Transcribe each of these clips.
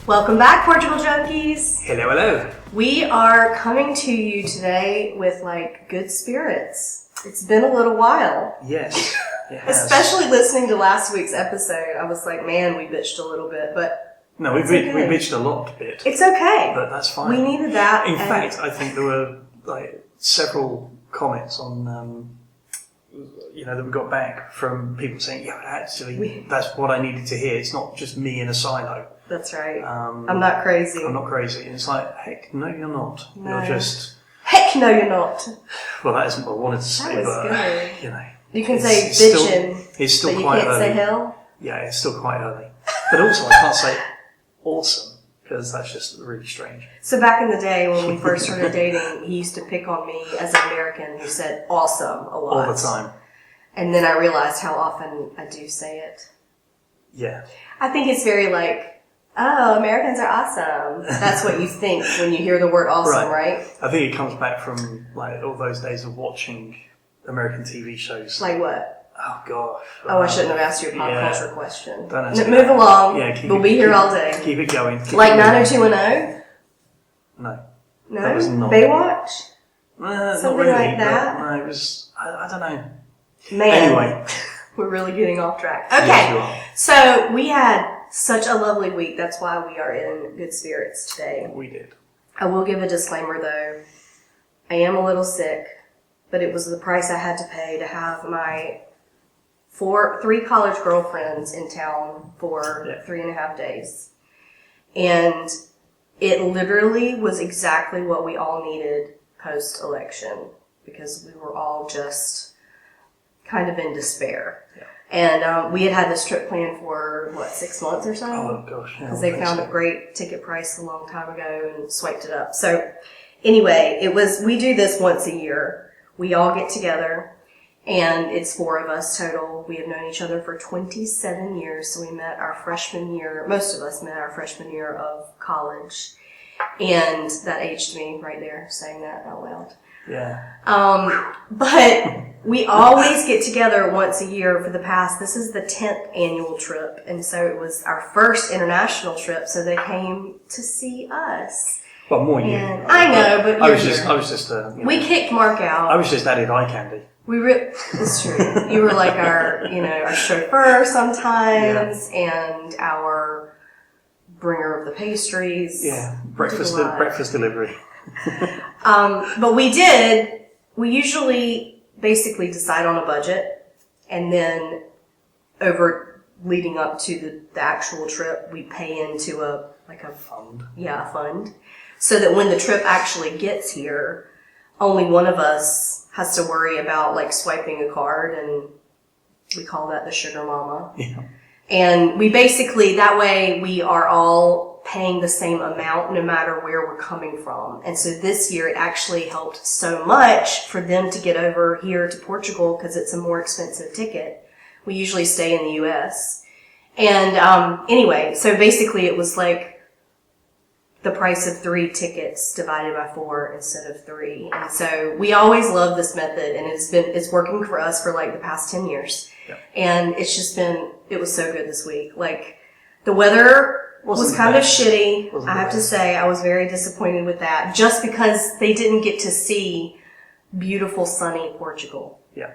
Welcome back, Portugal Junkies. Hello, hello. We are coming to you today with good spirits. It's been a little while. Yes, it has. Especially listening to last week's episode, I was like, man, we bitched a little bit, but no, we bitched a lot a bit. It's okay. But that's fine. We needed that. In fact, I think there were several comments on that we got back from people saying, yeah, actually, that's what I needed to hear. It's not just me in a silo. That's right. I'm not crazy. I'm not crazy. And it's like, heck, no, you're not. No. You're just... Heck no, you're not. Well, that isn't what I wanted to say, that was but, good. You can say bitchin', it's still but quite you can't early. say hell? Yeah, it's still quite early. But also, I can't say awesome, because that's just really strange. So back in the day when we first started dating, he used to pick on me as an American who said awesome a lot. All the time. And then I realized how often I do say it. Yeah. I think it's very oh, Americans are awesome. That's what you think when you hear the word awesome, right? I think it comes back from all those days of watching American TV shows. Like what? Oh gosh. Oh, I shouldn't have asked you a pop culture question. Don't ask Move along. Yeah, we'll be here all day. Keep it going. Like 90210? No. No? That was not. Baywatch? Not Something really, like that? No, it was, I don't know. Man. Anyway. We're really getting off track. Okay. Yes, so we had such a lovely week. That's why we are in good spirits today. We did. I will give a disclaimer though. I am a little sick, but it was the price I had to pay to have my 3 college girlfriends in town for 3.5 days. And it literally was exactly what we all needed post-election because we were all just kind of in despair. Yeah. And we had this trip planned for, 6 months or so? Oh, gosh. Because they found a great ticket price a long time ago and swiped it up. So anyway, we do this once a year. We all get together, and it's 4 of us total. We have known each other for 27 years, so we met our freshman year. Most of us met our freshman year of college. And that aged me right there, saying that out loud. Yeah. But we always get together once a year for this is the 10th annual trip. And so it was our first international trip. So they came to see us. Well, more you. I know, but I was just we kicked Mark out. I was just added eye candy. It's true. You were like our chauffeur sometimes and our bringer of the pastries. Yeah. Breakfast delivery. But we usually basically decide on a budget, and then over leading up to the actual trip, we pay into a fund. Yeah, a fund. So that when the trip actually gets here, only one of us has to worry about swiping a card, and we call that the sugar mama. Yeah. And we basically, that way we are all paying the same amount no matter where we're coming from. And so this year it actually helped so much for them to get over here to Portugal because it's a more expensive ticket. We usually stay in the US. And anyway, so basically it was the price of 3 tickets divided by 4 instead of 3. And so we always love this method, and it's working for us for the past 10 years. Yeah. And it was so good this week. The weather was kind of shitty. I have to say, I was very disappointed with that, just because they didn't get to see beautiful, sunny Portugal. Yeah.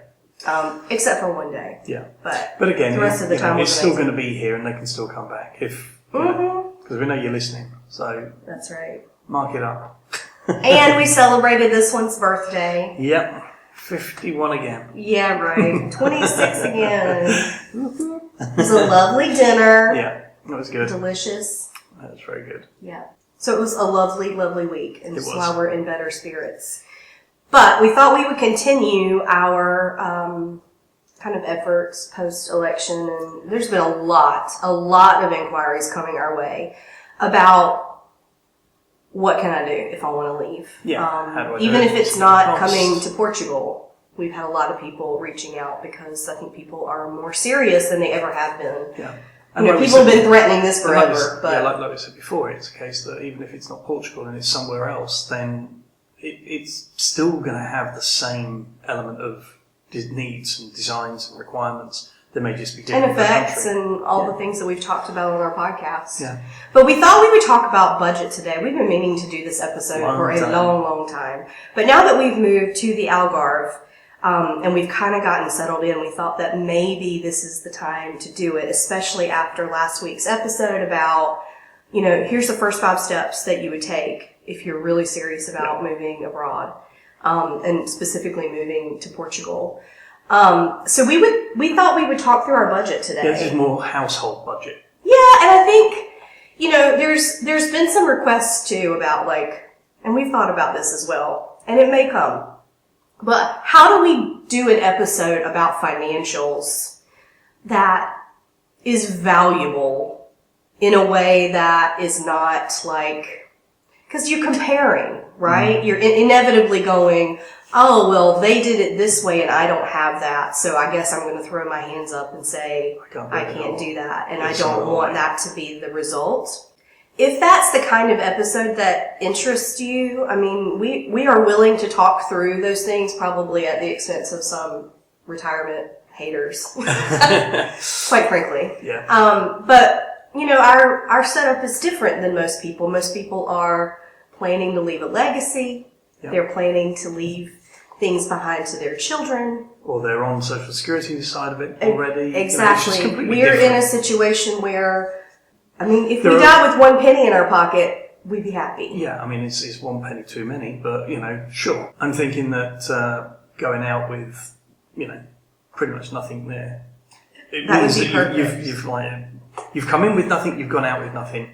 Except for one day. Yeah. But again, the rest of the time it's still going to be here, and they can still come back because we know you're listening. So that's right. Mark it up. And we celebrated this one's birthday. Yep. 51 again. Yeah, right. 26 again. It was a lovely dinner. Yeah, it was good. Delicious. That was very good. Yeah. So it was a lovely, lovely week, and that's why we're in better spirits. But we thought we would continue our kind of efforts post-election, and there's been a lot of inquiries coming our way about what can I do if I want to leave. Yeah. Even if it's not coming to Portugal, we've had a lot of people reaching out because I think people are more serious than they ever have been. Yeah. And people have been threatening this forever. Like we said before, it's a case that even if it's not Portugal and it's somewhere else, then it's still going to have the same element of needs and designs and requirements They may just be And different. effects and all the things that we've talked about on our podcast. Yeah. But we thought we would talk about budget today. We've been meaning to do this episode for a time. long time. But now that we've moved to the Algarve, and we've kind of gotten settled in, we thought that maybe this is the time to do it, especially after last week's episode about, here's the first 5 steps that you would take if you're really serious about moving abroad, and specifically moving to Portugal. So we thought we would talk through our budget today. Yeah, this is more household budget. Yeah, and I think, there's been some requests too about and we've thought about this as well, and it may come, but how do we do an episode about financials that is valuable in a way that is not because you're comparing, right? You're inevitably going, oh, well, they did it this way and I don't have that, so I guess I'm going to throw my hands up and say, I can't do that, and I don't want that to be the result. If that's the kind of episode that interests you, I mean, we are willing to talk through those things, probably at the expense of some retirement haters, quite frankly. Yeah. But, our setup is different than most people. Most people are planning to leave a legacy. Yeah. They're planning to leave things behind to their children. Or they're on Social Security side of it already. Exactly. We're in a situation where, if There we are- die with 1 penny in our pocket, we'd be happy. Yeah, it's 1 penny too many, but, sure. I'm thinking that going out with, pretty much nothing there. It That means would be that perfect. you've come in with nothing, you've gone out with nothing.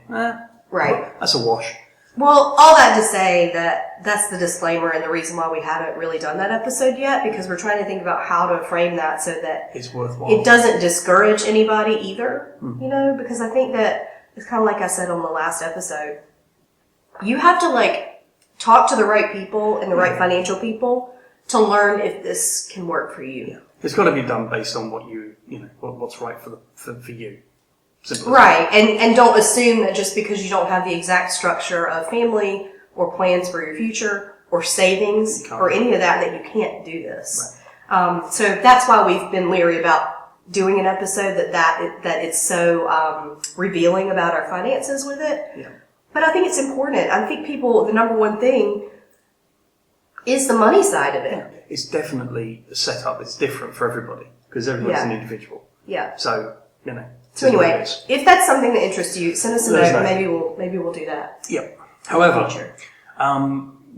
Right. That's a wash. Well, all that to say that that's the disclaimer and the reason why we haven't really done that episode yet, because we're trying to think about how to frame that so that It's worthwhile. it doesn't discourage anybody either, because I think that it's kind of like I said on the last episode. You have to talk to the right people and the right financial people to learn if this can work for you. Yeah. It's got to be done based on what what's right for you. Simple as Right, and don't assume that just because you don't have the exact structure of family or plans for your future or savings or any of that you can't do this. Right. So that's why we've been leery about doing an episode that it's so revealing about our finances with it. Yeah. But I think it's important. I think the number one thing is the money side of it. Yeah. It's definitely set up. It's different for everybody because everybody's an individual. Yeah. So, So anyway, if that's something that interests you, send us a Let us note. know. Maybe we'll do that. Yep. However, Future.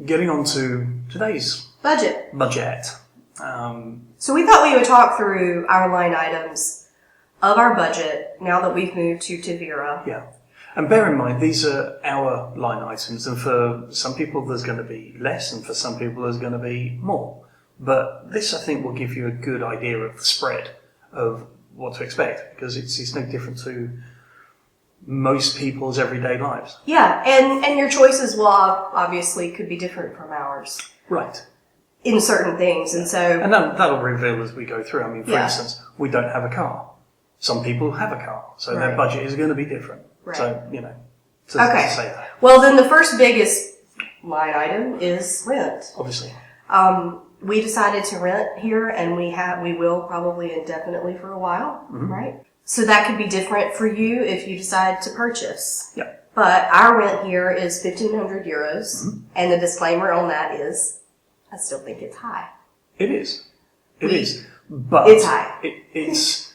getting on to today's Budget. budget. So we thought we would talk through our line items of our budget now that we've moved to Tavira. Yeah. And bear in mind, these are our line items, and for some people there's going to be less, and for some people there's going to be more. But this, I think, will give you a good idea of the spread of what to expect, because it's no different to most people's everyday lives. Yeah, and your choices will obviously could be different from ours Right. in certain things, and so And that'll reveal as we go through. I mean, for Yeah. instance, we don't have a car. Some people have a car, so their Right. budget is going to be different. Right. So, to Okay. say that, well, then the first biggest line item is rent. obviously. We decided to rent here, and we will probably indefinitely for a while, right? So that could be different for you if you decide to purchase. Yeah. But our rent here is 1,500 euros, and the disclaimer on that is, I still think it's high. It is. It is. But It's high. It's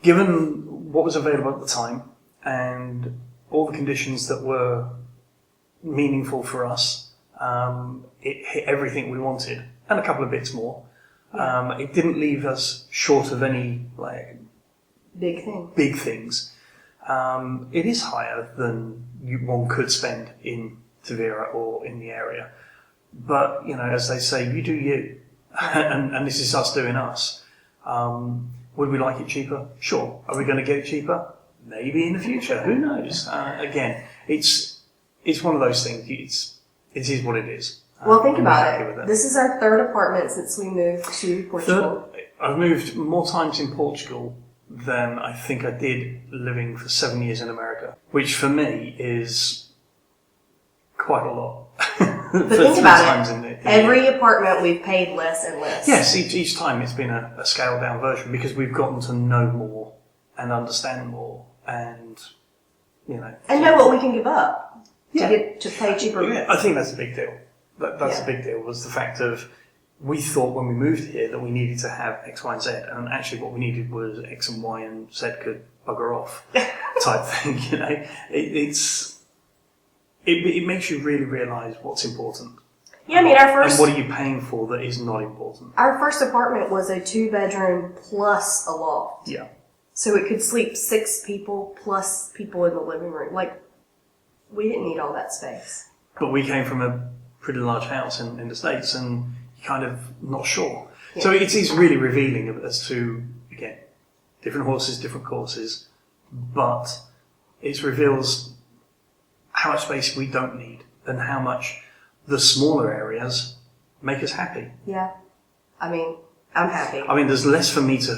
given what was available at the time and all the conditions that were meaningful for us. It hit everything we wanted and a couple of bits more. Yeah. It didn't leave us short of any Big thing. big things. It is higher than one could spend in Tavira or in the area. But, as they say, you do you. and this is us doing us. Would we like it cheaper? Sure. Are we going to get it cheaper? Maybe in the future. Who knows? Again, it's one of those things. It is what it is. Well, think I'm about happy it. with This is our third apartment since we moved to Portugal. I've moved more times in Portugal than I think I did living for 7 years in America, which for me is quite a lot. But think about it. Every apartment we've paid less and less. Yes, each time it's been a scaled down version because we've gotten to know more and understand more and, And know what we can give up to pay cheaper. Yeah, I think that's a big deal. That's a big deal, was the fact of we thought when we moved here that we needed to have X, Y, and Z, and actually what we needed was X and Y and Z could bugger off type thing, It makes you really realise what's important. Yeah, I mean, and what are you paying for that is not important? Our first apartment was a 2-bedroom plus a loft. Yeah. So it could sleep 6 people plus people in the living room. Like, we didn't need all that space. But we came from a pretty large house in the States and you're kind of not sure. Yeah. So it is really revealing as to, again, different horses, different courses, but it reveals how much space we don't need and how much the smaller areas make us happy. Yeah. I mean, I'm happy. I mean, there's less for me to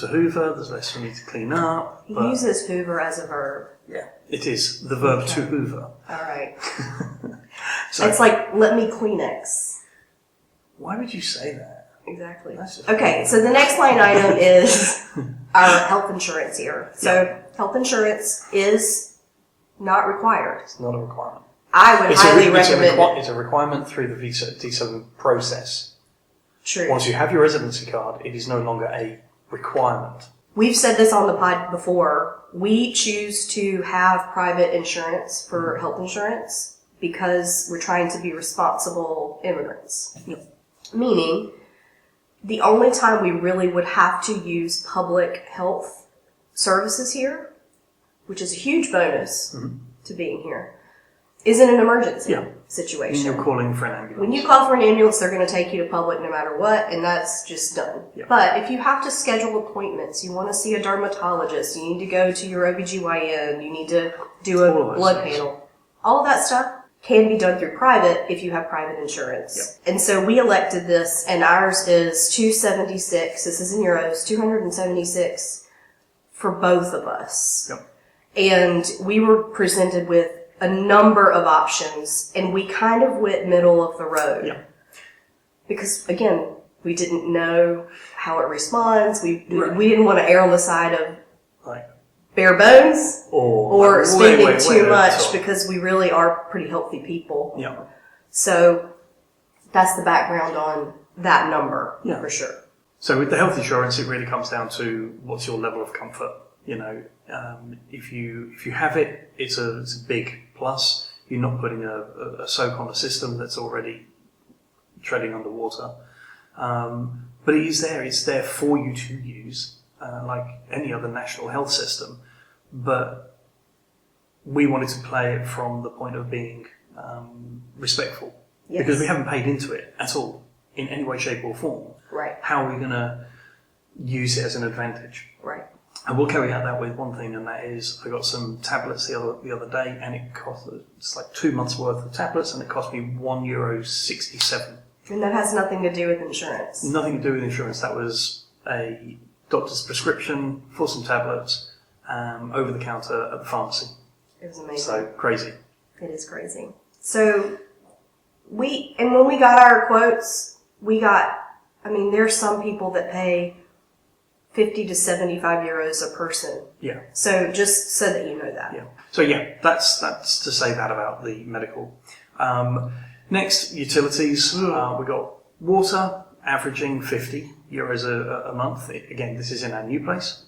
hoover, there's less for me to clean up. He uses hoover as a verb. Yeah, it is the verb to hoover. All right. So, it's like, let me Kleenex. Why would you say that? Exactly. Okay, so the next line item is our health insurance here. So health insurance is not required. It's not a requirement. I would highly recommend It's a requirement through the visa process. True. Once you have your residency card, it is no longer a requirement. We've said this on the pod before. We choose to have private insurance for health insurance because we're trying to be responsible immigrants. Yep. Meaning, the only time we really would have to use public health services here, which is a huge bonus to being here, is in an emergency situation. When you're calling for an ambulance. When you call for an ambulance, they're going to take you to public no matter what, and that's just done. Yeah. But if you have to schedule appointments, you want to see a dermatologist, you need to go to your OBGYN, you need to do a blood panel, all of that stuff can be done through private if you have private insurance. Yep. And so we elected this, and ours is $276, this is in euros, $276 for both of us. Yep. And we were presented with a number of options, and we kind of went middle of the road. Yeah. Because, again, we didn't know how it responds. We didn't want to err on the side of bare bones or spending too much because we really are pretty healthy people. Yeah. So that's the background on that number for sure. So with the health insurance, it really comes down to what's your level of comfort. If you have it, it's a big plus. You're not putting a soak on a system that's already treading underwater. But it is there. It's there for you to use, like any other national health system. But we wanted to play it from the point of being respectful. Yes. Because we haven't paid into it at all in any way, shape or form. Right. How are we going to use it as an advantage? Right. And we'll carry out that with one thing, and that is I got some tablets the other day, and it's like 2 months worth of tablets, and it cost me €1.67. And that has nothing to do with insurance. Nothing to do with insurance. That was a doctor's prescription for some tablets over the counter at the pharmacy. It was amazing. So crazy. It is crazy. So when we got our quotes, there's some people that pay 50 to 75 euros a person. Yeah. So just so that you know that. Yeah. So that's to say that about the medical. Next, utilities. We got water averaging 50 euros a month. Again, this is in our new place.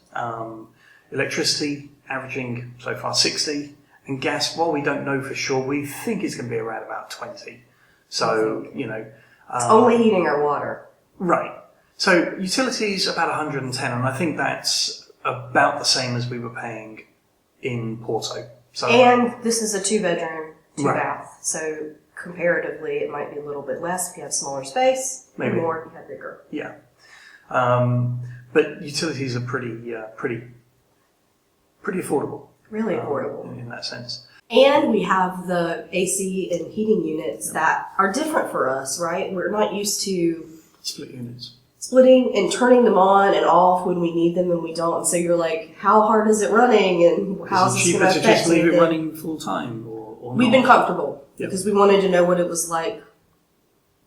Electricity averaging so far 60, and gas. While we don't know for sure, we think it's going to be around about 20. So it's only heating our water. Right. So utilities about 110, and I think that's about the same as we were paying in Porto. So, and this is a 2-bedroom, 2-bath. So comparatively, it might be a little bit less if you have smaller space, maybe more if you have bigger. Yeah. But utilities are pretty affordable. Really affordable. In that sense. And we have the AC and heating units that are different for us, right? We're not used to split units. Splitting and turning them on and off when we need them and we don't. And so you're like, how hard is it running? And how's this going to affect cheaper to just leave it running full time? or We've not. been comfortable Yeah. because we wanted to know what it was like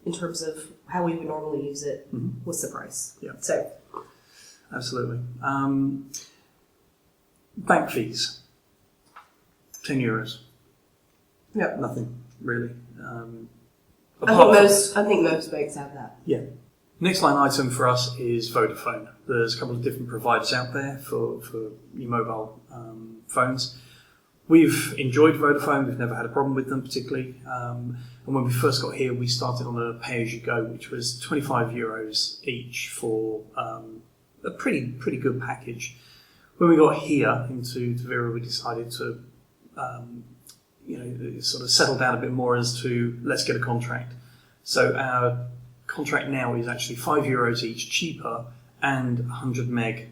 in terms of how we would normally use it. What's the price? Yeah. So Absolutely. Bank fees, €10. yeah, Nothing really. I think most banks have that. Yeah. Next line item for us is Vodafone. There's a couple of different providers out there for your mobile phones. We've enjoyed Vodafone. We've never had a problem with them particularly. And when we first got here, we started on a pay-as-you-go, which was €25 each for a pretty good package. When we got here into Vera, we decided to sort of settle down a bit more as to let's get a contract. So our contract now is actually €5 each cheaper and 100 meg.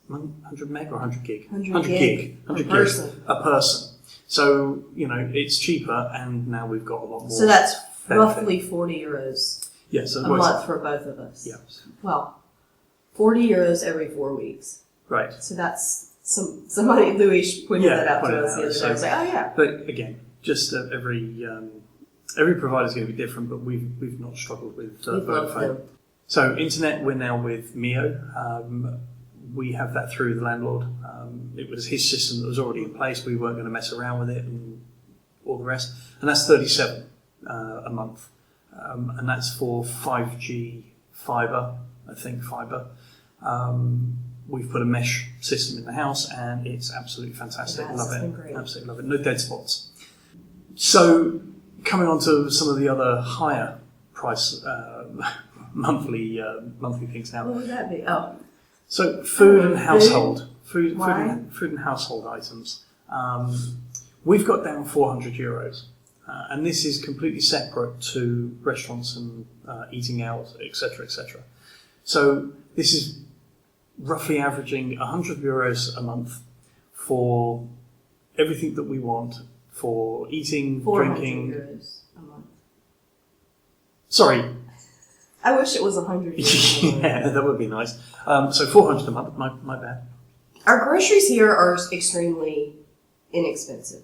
100 meg or 100 gig? 100 gig per person. A person. So, it's cheaper and now we've got a lot more. So that's benefit. roughly €40 Yeah, so a month for both of us. Yeah. Well, €40 every 4 weeks. Right. So that's somebody, Louis pointed that out to us the other day. I was like, oh yeah. But again, just every provider is going to be different, but we've not struggled with Vodafone. So internet, we're now with Mio. We have that through the landlord. It was his system that was already in place. We weren't going to mess around with it and all the rest. And that's $37 a month. And that's for 5G fibre, I think fibre. We've put a mesh system in the house and it's absolutely fantastic. Love it. Absolutely love it. No dead spots. So coming on to some of the other higher price monthly things now. What would that be? Oh. So food and household. Food and household items. We've got down €400. And this is completely separate to restaurants and eating out, etc., etc. So this is roughly averaging €100 a month for everything that we want for eating, drinking. €400 a month. Sorry. I wish it was €100. Yeah, that would be nice. So $400 a month. My bad. Our groceries here are extremely inexpensive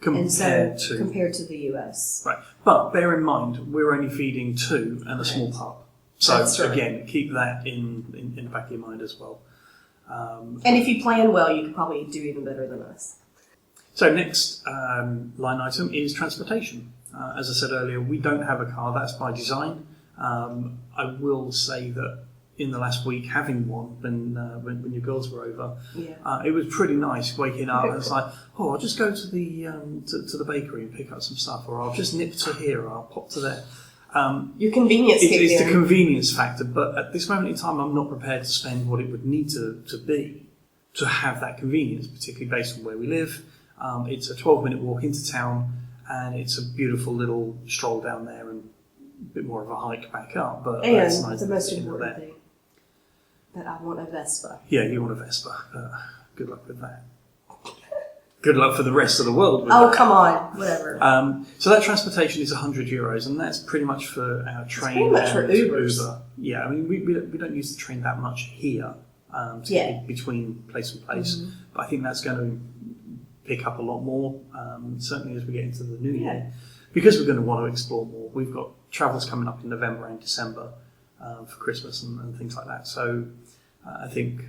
Compared to the US. right, but bear in mind we're only feeding 2 and a small pub. So again, keep that in the back of your mind as well. And if you plan well, you could probably do even better than us. So next line item is transportation. As I said earlier, we don't have a car. That's by design. I will say that in the last week, having one when your girls were over, it was pretty nice waking up. It's like, I'll just go to the bakery and pick up some stuff, or I'll just nip to here, or I'll pop to there. Your convenience it's the convenience factor, but at this moment in time, I'm not prepared to spend what it would need to be to have that convenience, particularly based on where we live. It's a 12-minute walk into town, and it's a beautiful little stroll down there and a bit more of a hike back up. But and that's nice. the most important thing, that I want a Vespa. Yeah, you want a Vespa. Good luck with that. Good luck for the rest of the world with that. that. Come on, whatever. So that transportation is €100, and that's pretty much for our train much for and Ubers. Uber. Yeah, I mean, we don't use the train that much here between place and place, but I think that's going to pick up a lot more, certainly as we get into the new year, because we're going to want to explore more. We've got travels coming up in November and December for Christmas and things like that. So I think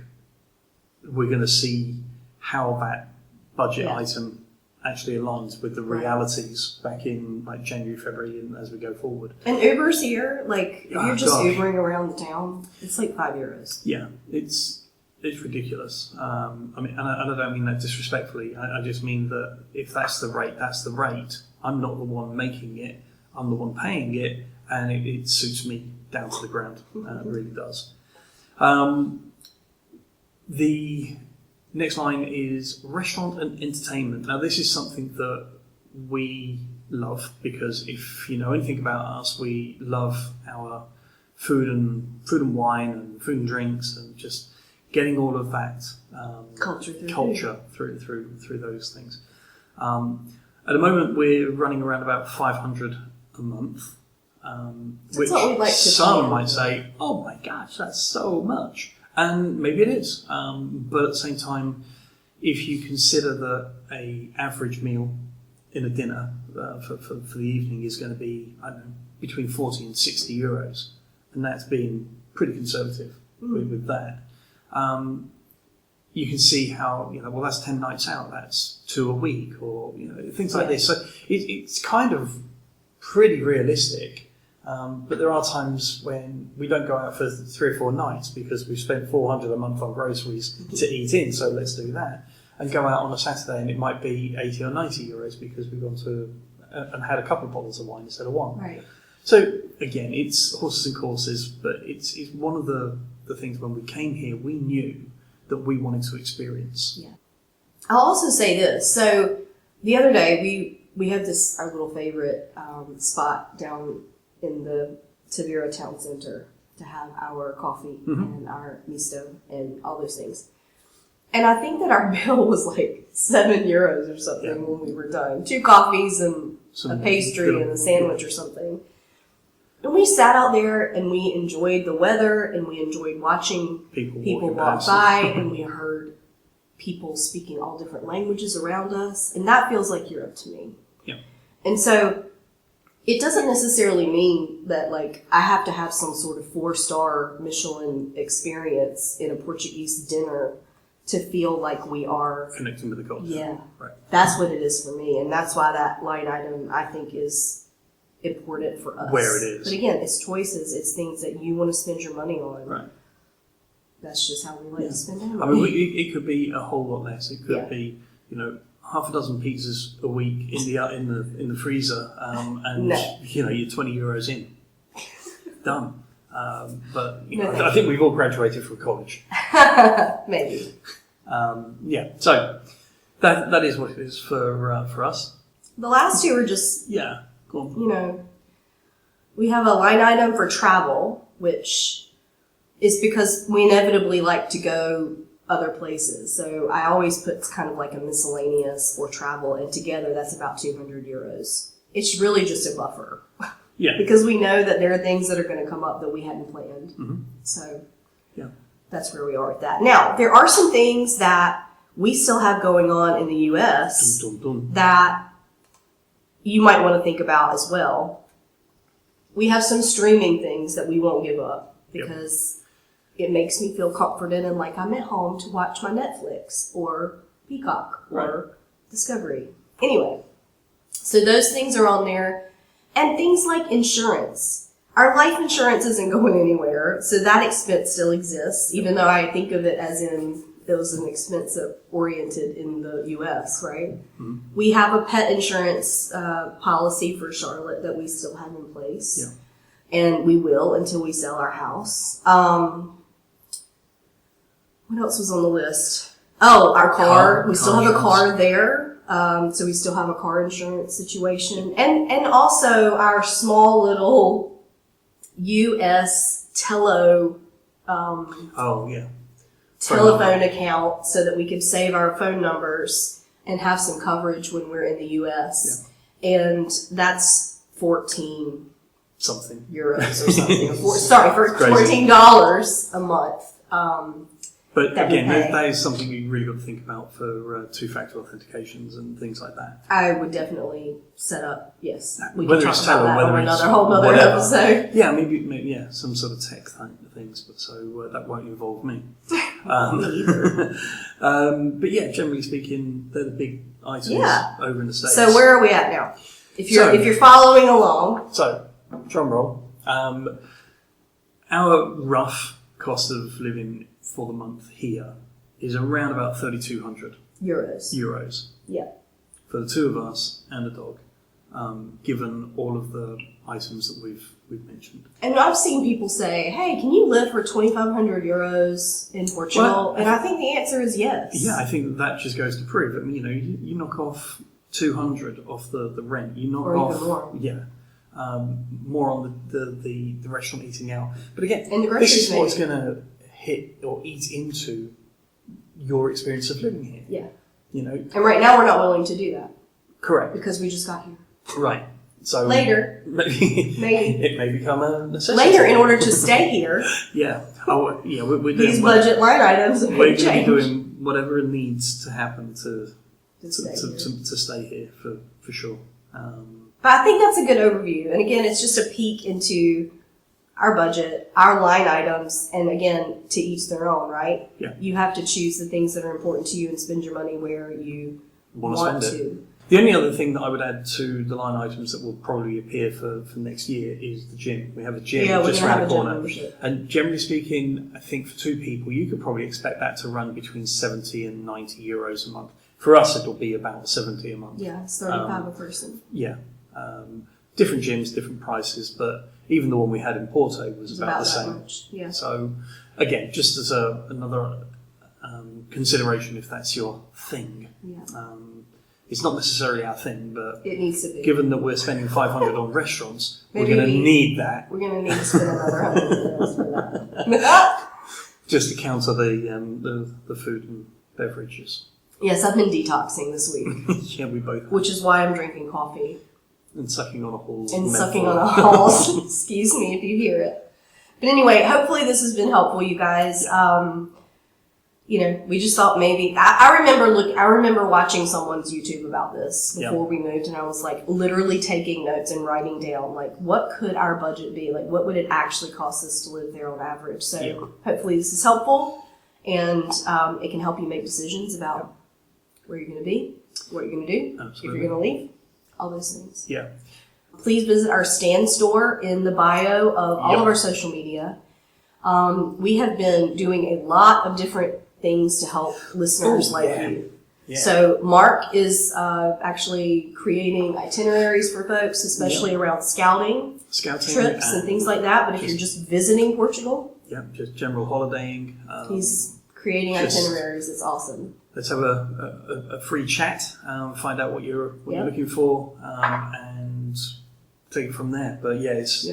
we're going to see how that budget item actually aligns with the realities back in like January, February, and as we go forward. And Uber's here, like if you're just Ubering around the town, it's like €5. Yeah, it's ridiculous. I mean, and I don't mean that disrespectfully. I just mean that if that's the rate, that's the rate. I'm not the one making it. I'm the one paying it, and it suits me down to the ground. It really does. The next line is restaurant and entertainment. Now, this is something that we love because if you know anything about us, we love our food and wine and food and drinks and just getting all of that culture through those things. At the moment, we're running around about 500 a month, which some might say, "Oh my gosh, that's so much," and maybe it is. But at the same time, if you consider that a average meal in a dinner for the evening is going to be, I don't know, between 40 and 60 euros, and that's being pretty conservative with that. You can see how, well, that's 10 nights out, that's 2 a week, or, things like this. So it's kind of pretty realistic. But there are times when we don't go out for 3 or 4 nights because we've spent 400 a month on groceries to eat in, so let's do that. And go out on a Saturday and it might be 80 or 90 euros because we've gone to and had a couple of bottles of wine instead of one. Right. So again, it's horses and courses, but it's one of the things when we came here, we knew that we wanted to experience. Yeah. I'll also say this. So the other day we had this, our little favorite spot down in the Tavira town center to have our coffee and our misto and all those things. And I think that our bill was like €7 or something when we were done. 2 coffees and a pastry and a sandwich or something. And we sat out there and we enjoyed the weather and we enjoyed watching people walk by and we heard people speaking all different languages around us. And that feels like Europe to me. Yeah. And so it doesn't necessarily mean that like I have to have some sort of 4-star Michelin experience in a Portuguese dinner to feel like we are connecting with the culture. Yeah. Right. That's what it is for me. And that's why that line item I think is important for us. Where it is. But again, it's choices. It's things that you want to spend your money on. Right. That's just how we like to spend our money. I mean, it could be a whole lot less. It could be, half a dozen pizzas a week in the freezer, and you're 20 euros in. Done. But I think we've all graduated from college. Maybe. So that is what it is for us. The last 2 are just go on. We have a line item for travel, which is because we inevitably like to go other places. So I always put kind of like a miscellaneous or travel, and together that's about 200 euros. It's really just a buffer. Yeah. Because we know that there are things that are going to come up that we hadn't planned. Mm-hmm. So that's where we are with that. Now, there are some things that we still have going on in the U.S. that you might want to think about as well. We have some streaming things that we won't give up because it makes me feel comforted and like I'm at home to watch my Netflix or Peacock or Discovery. Anyway, so those things are on there. And things like insurance. Our life insurance isn't going anywhere, so that expense still exists, even though I think of it as in it was an expense oriented in the U.S., right? Mm-hmm. We have a pet insurance policy for Charlotte that we still have in place. Yeah. And we will until we sell our house. What else was on the list? Oh, our car. We still have a car there. So we still have a car insurance situation. And also our small little U.S. telephone account so that we could save our phone numbers and have some coverage when we're in the U.S. Yeah. And that's 14 something euros or something. For $14 a month. But again, that is something you really got to think about for 2-factor authentications and things like that. I would definitely set up, yes. We whether can it's talk about that on another whole other whatever. episode. Yeah, maybe some sort of tech things, but so that won't involve me. Me either. But yeah, generally speaking, they're the big items over in the States. So where are we at now? If you're following along. So, drum roll. Our rough cost of living for the month here is around about 3,200 euros. Yeah. For the 2 of us and a dog, given all of the items that we've mentioned. And I've seen people say, "Hey, can you live for 2,500 euros in Portugal?" Well, and I think the answer is yes. Yeah, I think that just goes to prove. I mean, you knock off 200 off the rent. You knock off even more. Yeah. More on the restaurant eating out. But again, and the this is what's going to hit or eat into your experience of living here. Yeah. And right now we're not willing to do that. Correct. Because we just got here. Right. So later. Maybe. It may become a necessity. Later, in order to stay here. Yeah. Oh, yeah. We're doing these budget line items. We're going to be doing whatever it needs to happen to stay stay here for sure. But I think that's a good overview. And again, it's just a peek into our budget, our line items, and again, to each their own, right? Yeah. You have to choose the things that are important to you and spend your money where you want to. The only other thing that I would add to the line items that will probably appear for next year is the gym. We have a gym just around the corner. And generally speaking, I think for 2 people, you could probably expect that to run between 70 and 90 euros a month. For us, it'll be about 70 a month. Yeah, it's 35 a person. Yeah. Different gyms, different prices, but even the one we had in Porto was about the same. Much. Yeah. So, again, just as another consideration if that's your thing. Yeah. It's not necessarily our thing, but it needs to be. Given that we're spending 500 on restaurants, we're going to need that. We're going to need to spend another 100 for that. Just to counter the food and beverages. Yes, I've been detoxing this week. Yeah, we both have. Which is why I'm drinking coffee. And sucking on a hall's And sucking on a hall's. Excuse me if you hear it. But anyway, hopefully this has been helpful, you guys. We just thought maybe I remember watching someone's YouTube about this before we moved, and I was like literally taking notes and writing down like what could our budget be, like what would it actually cost us to live there on average. So hopefully this is helpful, and it can help you make decisions about where you're going to be, what you're going to do, if you're going to leave, all those things. Yeah. Please visit our stand store in the bio of all of our social media. We have been doing a lot of different things to help listeners you. Yeah. So Mark is actually creating itineraries for folks, especially around scouting trips and things like that. But if you're just visiting Portugal, just general holidaying. He's creating itineraries. It's awesome. Let's have a free chat, find out what you're looking for, and take it from there. But it's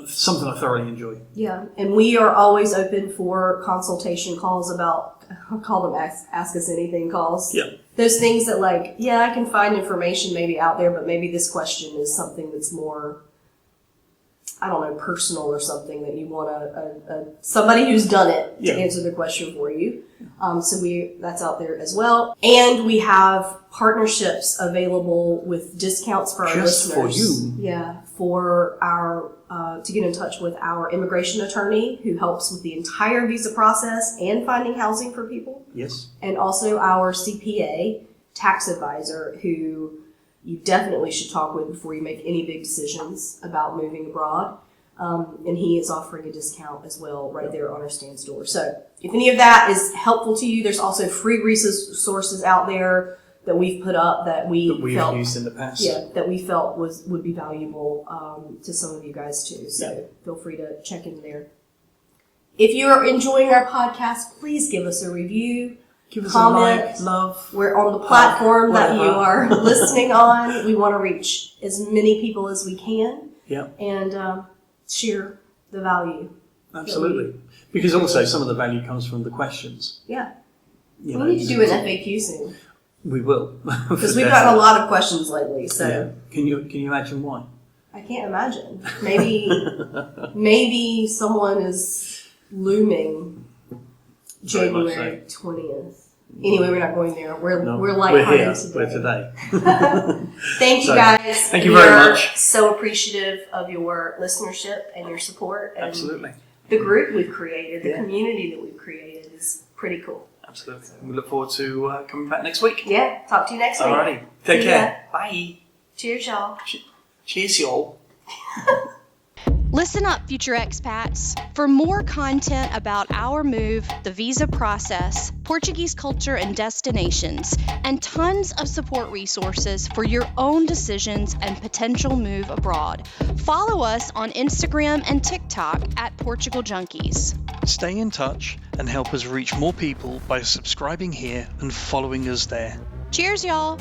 something I thoroughly enjoy. Yeah, and we are always open for consultation calls about, I'll call them ask us anything calls. Yeah. Those things that I can find information maybe out there, but maybe this question is something that's more, I don't know, personal or something that you want somebody who's done it to answer the question for you. So that's out there as well. And we have partnerships available with discounts for our listeners. For you. Yeah, for our, to get in touch with our immigration attorney who helps with the entire visa process and finding housing for people. Yes. And also our CPA, tax advisor, who you definitely should talk with before you make any big decisions about moving abroad. And he is offering a discount as well right there on our stand store. So if any of that is helpful to you, there's also free resources out there that we've put up that we've used in the past. Yeah, that we felt would be valuable to some of you guys too. So feel free to check in there. If you're enjoying our podcast, please give us a review. Give us comment, a like, love. We're on the platform that you are listening on. We want to reach as many people as we can. Yeah. And share the value. Absolutely. Because also some of the value comes from the questions. Yeah. We need to do an FAQ soon. We will. Because we've gotten a lot of questions lately. So can you imagine why? I can't imagine. Maybe someone is looming January 20th. Anyway, we're not going there. We're lighthearted today. We're today. Thank you guys. Thank you very much. So appreciative of your listenership and your support. And absolutely. The group we've created, the community that we've created is pretty cool. Absolutely. We look forward to coming back next week. Yeah. Talk to you next week. Alrighty. Take care. Bye. Cheers, y'all. Cheers, y'all. Listen up, future expats. For more content about our move, the visa process, Portuguese culture and destinations, and tons of support resources for your own decisions and potential move abroad, follow us on Instagram and TikTok at Portugal Junkies. Stay in touch and help us reach more people by subscribing here and following us there. Cheers, y'all.